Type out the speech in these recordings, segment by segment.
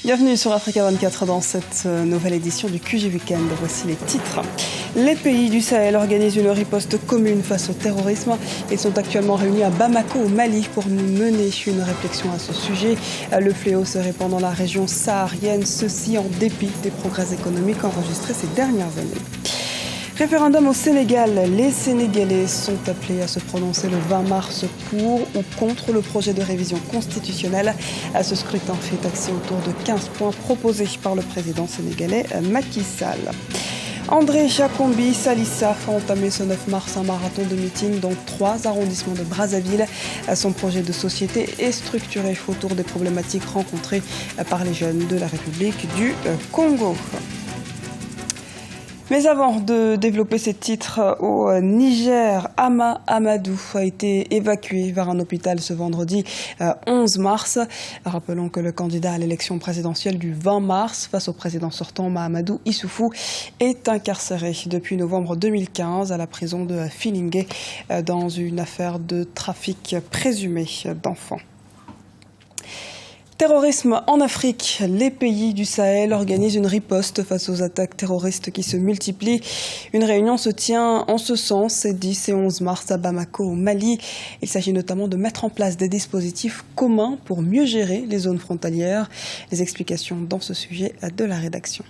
Bienvenue sur Africa 24 dans cette nouvelle édition du QG Weekend. Voici les titres. Les pays du Sahel organisent une riposte commune face au terrorisme. Ils sont actuellement réunis à Bamako au Mali pour mener une réflexion à ce sujet. Le fléau se répand dans la région saharienne, ceci en dépit des progrès économiques enregistrés ces dernières années. Référendum au Sénégal. Les Sénégalais sont appelés à se prononcer le 20 mars pour ou contre le projet de révision constitutionnelle. Ce scrutin fait axer autour de 15 points proposés par le président sénégalais Macky Sall. André Chakombi Salissa a entamé ce 9 mars un marathon de meeting dans 3 arrondissements de Brazzaville. Son projet de société est structuré autour des problématiques rencontrées par les jeunes de la République du Congo. Mais avant de développer ces titres au Niger, Hama Amadou a été évacué vers un hôpital ce vendredi 11 mars. Rappelons que le candidat à l'élection présidentielle du 20 mars face au président sortant Mahamadou Issoufou est incarcéré depuis novembre 2015 à la prison de Filingué dans une affaire de trafic présumé d'enfants. Terrorisme en Afrique. Les pays du Sahel organisent une riposte face aux attaques terroristes qui se multiplient. Une réunion se tient en ce sens ces 10 et 11 mars à Bamako au Mali. Il s'agit notamment de mettre en place des dispositifs communs pour mieux gérer les zones frontalières. Les explications dans ce sujet de la rédaction.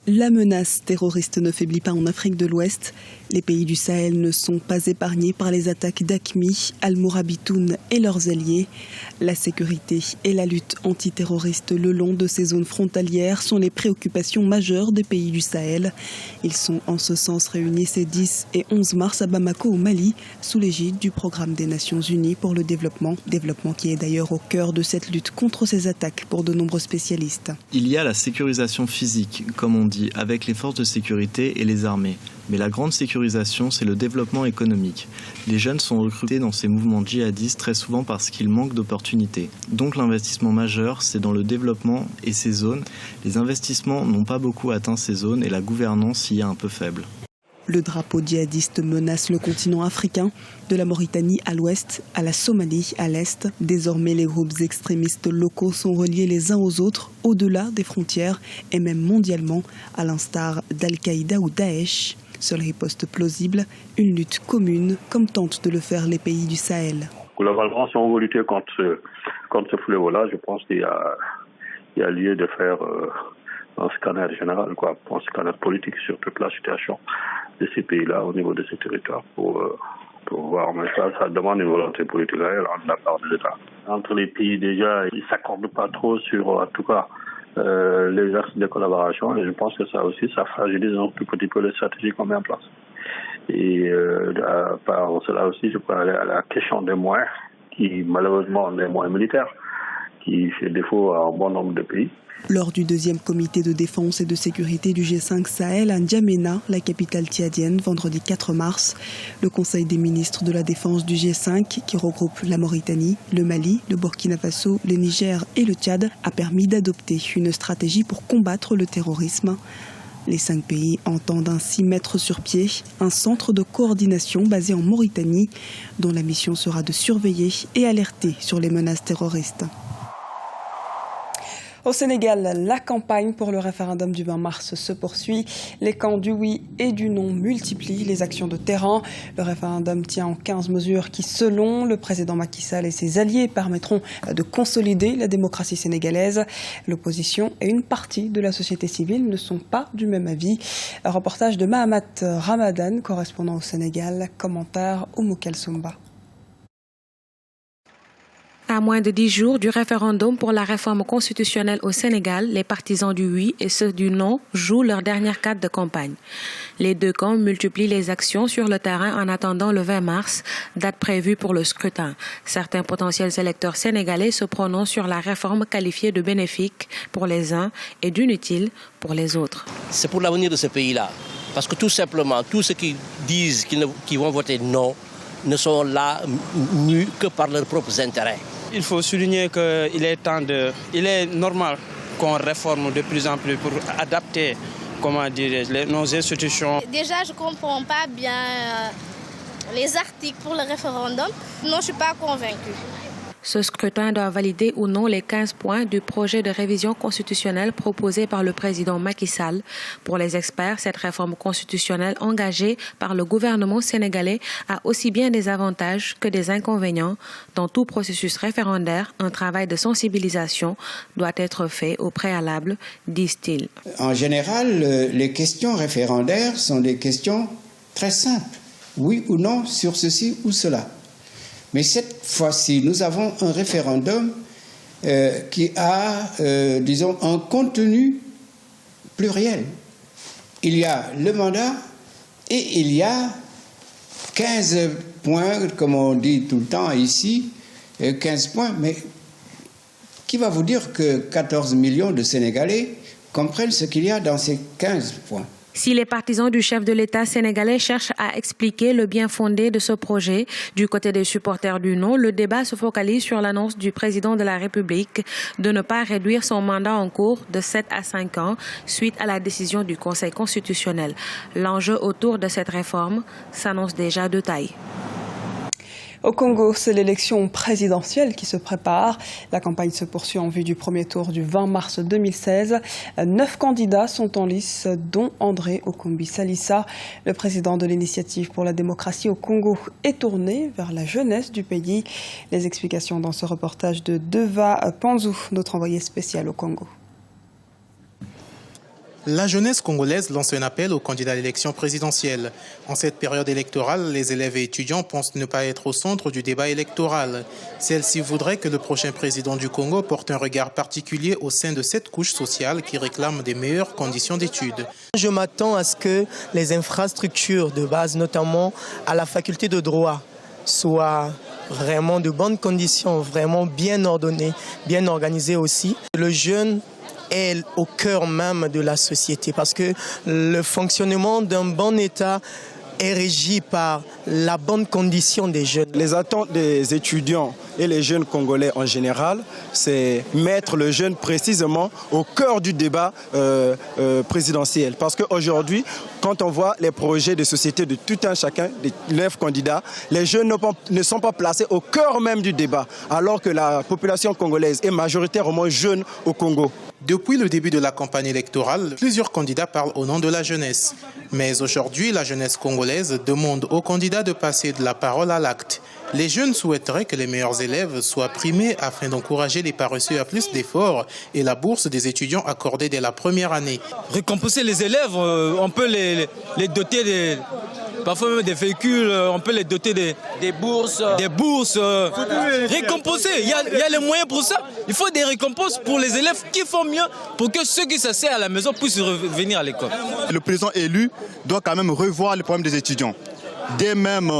La menace terroriste ne faiblit pas en Afrique de l'Ouest. Les pays du Sahel ne sont pas épargnés par les attaques d'Aqmi, Al-Mourabitoun et leurs alliés. La sécurité et la lutte antiterroriste le long de ces zones frontalières sont les préoccupations majeures des pays du Sahel. Ils sont en ce sens réunis ces 10 et 11 mars à Bamako au Mali, sous l'égide du Programme des Nations Unies pour le développement qui est d'ailleurs au cœur de cette lutte contre ces attaques pour de nombreux spécialistes. Il y a la sécurisation physique, comme on dit, avec les forces de sécurité et les armées. Mais la grande sécurisation, c'est le développement économique. Les jeunes sont recrutés dans ces mouvements djihadistes très souvent parce qu'ils manquent d'opportunités. Donc l'investissement majeur, c'est dans le développement et ces zones. Les investissements n'ont pas beaucoup atteint ces zones et la gouvernance y est un peu faible. Le drapeau djihadiste menace le continent africain, de la Mauritanie à l'ouest à la Somalie à l'est. Désormais, les groupes extrémistes locaux sont reliés les uns aux autres, au-delà des frontières et même mondialement, à l'instar d'Al-Qaïda ou Daesh. Seule riposte plausible, une lutte commune, comme tentent de le faire les pays du Sahel. Globalement, si on veut lutter contre ce fléau-là, je pense qu'il y a lieu de faire un scanner général, un scanner politique sur toute la situation de ces pays-là au niveau de ces territoires pour voir. Mais ça demande une volonté politique réelle de la part des États. Entre les pays, déjà, ils ne s'accordent pas trop sur, en tout cas, les axes de collaboration, et je pense que ça aussi, ça fragilise un tout petit peu les stratégies qu'on met en place. Et par cela aussi, je peux aller à la question des moyens, qui malheureusement, des moyens militaires, qui fait défaut à un bon nombre de pays. Lors du deuxième comité de défense et de sécurité du G5 Sahel à N'Djamena, la capitale tchadienne, vendredi 4 mars, le Conseil des ministres de la Défense du G5, qui regroupe la Mauritanie, le Mali, le Burkina Faso, le Niger et le Tchad, a permis d'adopter une stratégie pour combattre le terrorisme. Les 5 pays entendent ainsi mettre sur pied un centre de coordination basé en Mauritanie, dont la mission sera de surveiller et alerter sur les menaces terroristes. Au Sénégal, la campagne pour le référendum du 20 mars se poursuit. Les camps du oui et du non multiplient les actions de terrain. Le référendum tient en 15 mesures qui, selon le président Macky Sall et ses alliés, permettront de consolider la démocratie sénégalaise. L'opposition et une partie de la société civile ne sont pas du même avis. Un reportage de Mahamat Ramadan, correspondant au Sénégal. Commentaire Oumou Kalsoumba. À moins de 10 jours du référendum pour la réforme constitutionnelle au Sénégal, les partisans du oui et ceux du non jouent leur dernière carte de campagne. Les deux camps multiplient les actions sur le terrain en attendant le 20 mars, date prévue pour le scrutin. Certains potentiels électeurs sénégalais se prononcent sur la réforme qualifiée de bénéfique pour les uns et d'inutile pour les autres. C'est pour l'avenir de ce pays-là. Parce que tout simplement, tous ceux qui disent qu'ils vont voter non ne sont là mus que par leurs propres intérêts. Il faut souligner qu'il est normal qu'on réforme de plus en plus pour adapter, nos institutions. Déjà, je ne comprends pas bien les articles pour le référendum. Non, je ne suis pas convaincue. Ce scrutin doit valider ou non les 15 points du projet de révision constitutionnelle proposé par le président Macky Sall. Pour les experts, cette réforme constitutionnelle engagée par le gouvernement sénégalais a aussi bien des avantages que des inconvénients. Dans tout processus référendaire, un travail de sensibilisation doit être fait au préalable, disent-ils. En général, les questions référendaires sont des questions très simples. Oui ou non sur ceci ou cela. Mais cette fois-ci, nous avons un référendum qui a, disons, un contenu pluriel. Il y a le mandat et il y a 15 points, comme on dit tout le temps ici, 15 points, mais qui va vous dire que 14 millions de Sénégalais comprennent ce qu'il y a dans ces 15 points? Si les partisans du chef de l'État sénégalais cherchent à expliquer le bien fondé de ce projet, du côté des supporters du non, le débat se focalise sur l'annonce du président de la République de ne pas réduire son mandat en cours de 7 à 5 ans suite à la décision du Conseil constitutionnel. L'enjeu autour de cette réforme s'annonce déjà de taille. Au Congo, c'est l'élection présidentielle qui se prépare. La campagne se poursuit en vue du premier tour du 20 mars 2016. 9 candidats sont en lice, dont André Okombi-Salissa. Le président de l'Initiative pour la démocratie au Congo est tourné vers la jeunesse du pays. Les explications dans ce reportage de Deva Panzou, notre envoyé spécial au Congo. La jeunesse congolaise lance un appel aux candidats à l'élection présidentielle. En cette période électorale, les élèves et étudiants pensent ne pas être au centre du débat électoral. Celle-ci voudrait que le prochain président du Congo porte un regard particulier au sein de cette couche sociale qui réclame des meilleures conditions d'études. Je m'attends à ce que les infrastructures de base, notamment à la faculté de droit, soient vraiment de bonnes conditions, vraiment bien ordonnées, bien organisées aussi. Le jeune est au cœur même de la société parce que le fonctionnement d'un bon État est régi par la bonne condition des jeunes. Les attentes des étudiants et les jeunes Congolais en général, c'est mettre le jeune précisément au cœur du débat présidentiel. Parce qu'aujourd'hui, quand on voit les projets de société de tout un chacun, des 9 candidats, les jeunes ne sont pas placés au cœur même du débat, alors que la population congolaise est majoritairement jeune au Congo. Depuis le début de la campagne électorale, plusieurs candidats parlent au nom de la jeunesse. Mais aujourd'hui, la jeunesse congolaise demande aux candidats de passer de la parole à l'acte. Les jeunes souhaiteraient que les meilleurs élèves soient primés afin d'encourager les paresseux à plus d'efforts et la bourse des étudiants accordée dès la première année. Récompenser les élèves, on peut les doter parfois même des véhicules, on peut les doter des bourses. Récompenser, il y a les moyens pour ça. Il faut des récompenses pour les élèves qui font mieux, pour que ceux qui s'asseyent à la maison puissent revenir à l'école. Le président élu doit quand même revoir les problèmes des étudiants. Dès même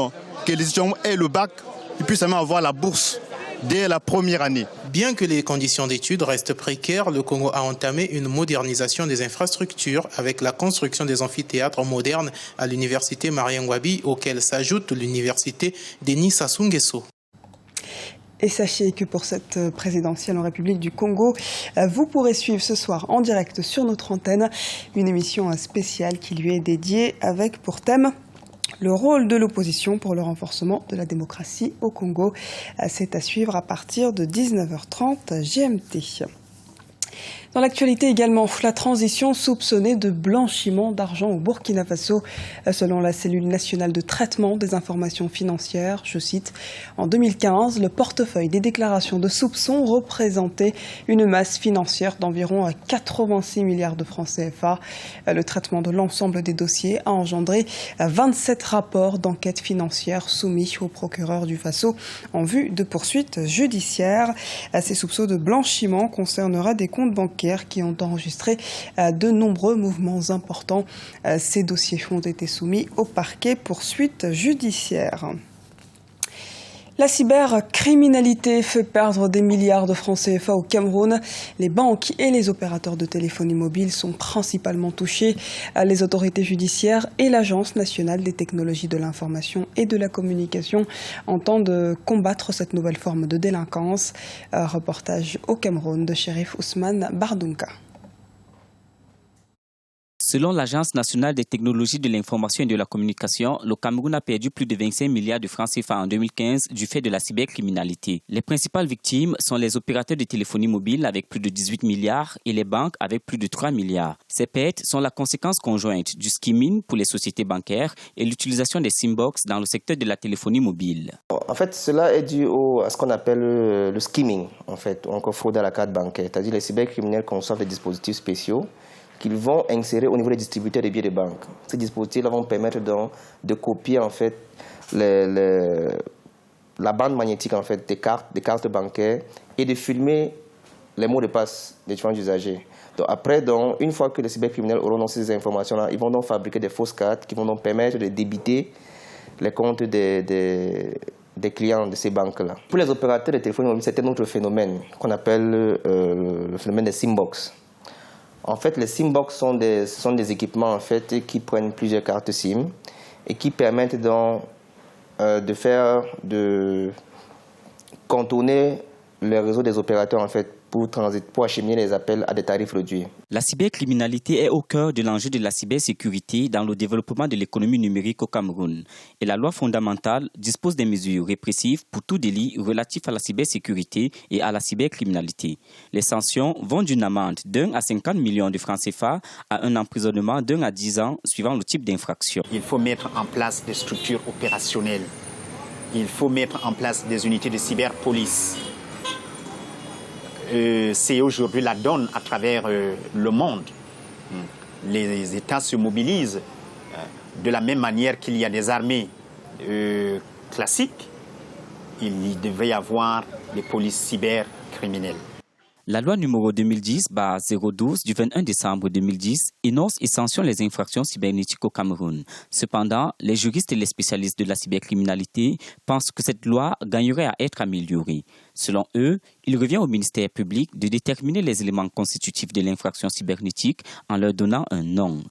que les étudiants aient le bac, ils puissent même avoir la bourse dès la première année. Bien que les conditions d'études restent précaires, le Congo a entamé une modernisation des infrastructures avec la construction des amphithéâtres modernes à l'université Mariangwabi, auquel s'ajoute l'université Denis Sassou Nguesso. Et sachez que pour cette présidentielle en République du Congo, vous pourrez suivre ce soir en direct sur notre antenne une émission spéciale qui lui est dédiée avec pour thème le rôle de l'opposition pour le renforcement de la démocratie au Congo. C'est à suivre à partir de 19h30 GMT. Dans l'actualité également, la transition soupçonnée de blanchiment d'argent au Burkina Faso. Selon la cellule nationale de traitement des informations financières, je cite, en 2015, le portefeuille des déclarations de soupçons représentait une masse financière d'environ 86 milliards de francs CFA. Le traitement de l'ensemble des dossiers a engendré 27 rapports d'enquête financière soumis au procureur du Faso en vue de poursuites judiciaires. Ces soupçons de blanchiment concernera des comptes bancaires qui ont enregistré de nombreux mouvements importants. Ces dossiers ont été soumis au parquet pour suite judiciaire. La cybercriminalité fait perdre des milliards de francs CFA au Cameroun. Les banques et les opérateurs de téléphonie mobile sont principalement touchés. Les autorités judiciaires et l'Agence nationale des technologies de l'information et de la communication entendent combattre cette nouvelle forme de délinquance. Reportage au Cameroun de Shérif Ousmane Bardunka. Selon l'Agence nationale des technologies de l'information et de la communication, le Cameroun a perdu plus de 25 milliards de francs CFA en 2015 du fait de la cybercriminalité. Les principales victimes sont les opérateurs de téléphonie mobile avec plus de 18 milliards et les banques avec plus de 3 milliards. Ces pertes sont la conséquence conjointe du skimming pour les sociétés bancaires et l'utilisation des SIM-box dans le secteur de la téléphonie mobile. En fait, cela est dû à ce qu'on appelle le skimming, en fait, ou encore fraude à la carte bancaire. C'est-à-dire les cybercriminels conçoivent des dispositifs spéciaux qu'ils vont insérer au niveau des distributeurs des billets de banque. Ces dispositifs-là vont permettre donc de copier en fait la bande magnétique en fait des cartes bancaires et de filmer les mots de passe des différents usagers. Donc après, une fois que les cybercriminels auront ces informations-là, ils vont donc fabriquer des fausses cartes qui vont donc permettre de débiter les comptes des clients de ces banques-là. Pour les opérateurs de téléphonie mobile, c'est un autre phénomène qu'on appelle le phénomène des SIM-box. En fait, les SIM-box sont des équipements en fait, qui prennent plusieurs cartes SIM et qui permettent donc de contourner le réseau des opérateurs en fait, pour acheminer les appels à des tarifs réduits. La cybercriminalité est au cœur de l'enjeu de la cybersécurité dans le développement de l'économie numérique au Cameroun. Et la loi fondamentale dispose des mesures répressives pour tout délit relatif à la cybersécurité et à la cybercriminalité. Les sanctions vont d'une amende d'1 à 50 millions de francs CFA à un emprisonnement d'1 à 10 ans suivant le type d'infraction. Il faut mettre en place des structures opérationnelles. Il faut mettre en place des unités de cyberpolice. C'est aujourd'hui la donne à travers le monde. Les États se mobilisent de la même manière qu'il y a des armées classiques. Il devait y avoir des polices cybercriminelles. La loi numéro 2010-012 du 21 décembre 2010 énonce et sanctionne les infractions cybernétiques au Cameroun. Cependant, les juristes et les spécialistes de la cybercriminalité pensent que cette loi gagnerait à être améliorée. Selon eux, il revient au ministère public de déterminer les éléments constitutifs de l'infraction cybernétique en leur donnant un nom.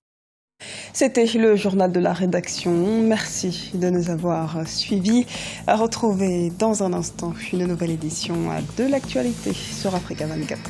C'était le journal de la rédaction. Merci de nous avoir suivis. À retrouver dans un instant une nouvelle édition de l'actualité sur Africa 24.